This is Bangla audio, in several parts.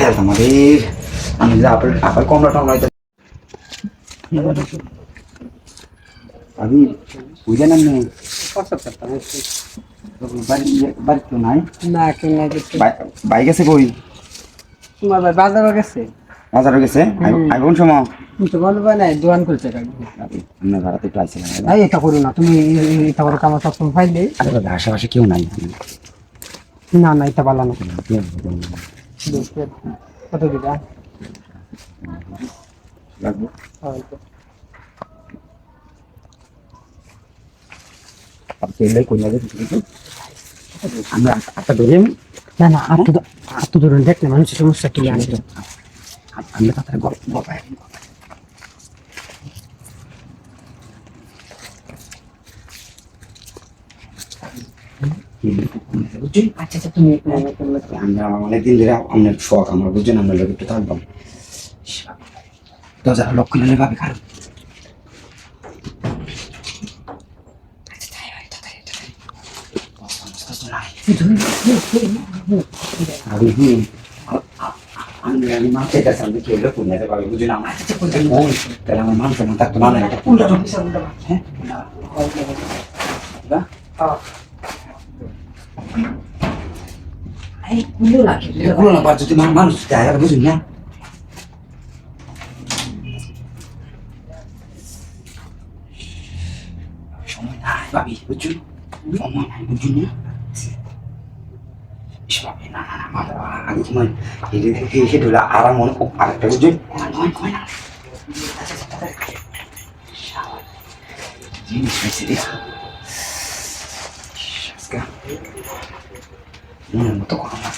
খেয়াল আমাদের আমি যে আবার কমলা টমলাইতে আমি বুঝলেন আপনি বাড়ি তো নাই না কেউ নাই বাইক আছে কই তোমার ভাই বাজারে গেছে বাজারে গেছে আগুন সময় তো বলবো না দোকান খুলছে আপনার ভাড়াতে একটু আইছিলাম এই এটা করো না তুমি এটা করো আমার সবসময় ফাইলে আশেপাশে কেউ নাই না না এটা ভালো না কত দিবা লাগবো আমরা একটা ধরে না না আপনি ধরুন দেখলে মানুষের সমস্যা কি আনবে আমরা তাড়াতাড়ি গল্প আচ্ছা আচ্ছা তুমি আমরা অনেকদিন ধরে আপনার শখ আমরা বুঝছেন আমরা লোক একটু থাকবাম 10,000 লক্ষ নিলে ভাবে কারণ আমি মাঠে গেছে আমি কেউ লোক নিতে পারবো বুঝলেন আমার তাহলে আমার মানুষ না থাকতো না হ্যাঁ এগুলো না পার যদি মানুষ যায় আর বুঝুন না সময় নাই ভাবি বুঝুন সময় নাই বুঝুন না না না না আমি তোমার এসে ঢোলা আরাম মনে আরেকটা বুঝুন জিনিস হয়েছে দেখা মনের মতো কোনো না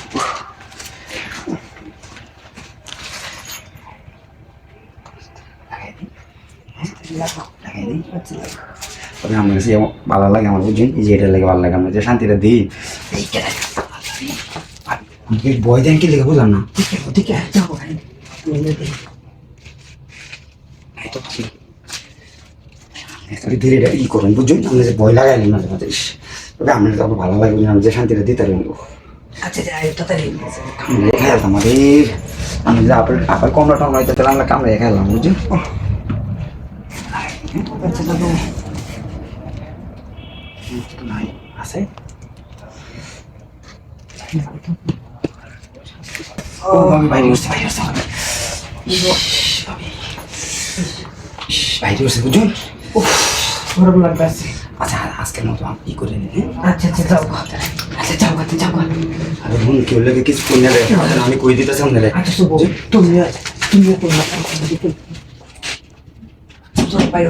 তবে আমার কাছে ভালো লাগে আমার বুঝছেন এই যে এটা লেগে ভালো লাগে আমরা যে শান্তিটা দিই বয় দেন কি লেগে বুঝলাম না ঠিক আছে যাবো ধীরে ই করুন বুঝছেন আমরা যে বয় লাগাইলাম মাঝে মাঝে তবে আমরা তো ভালো লাগে বুঝলাম যে শান্তিটা দিতে পারি আচ্ছা তাড়াতাড়ি খেয়াল আমাদের আমি যে আবার কমলা টমলাইতে তাহলে আমরা কামড়ে খেলাম বুঝছেন আছে বাইরে উঠছে বুঝুন গরম লাগবে আচ্ছা আজকের মতো ই করে নিন আচ্ছা যাও আরে বোন কেউ লাগে কিছু করে নেবে আমি কই দিতেছি আপনাদের আচ্ছা শুভ তুমি করো না বাইরে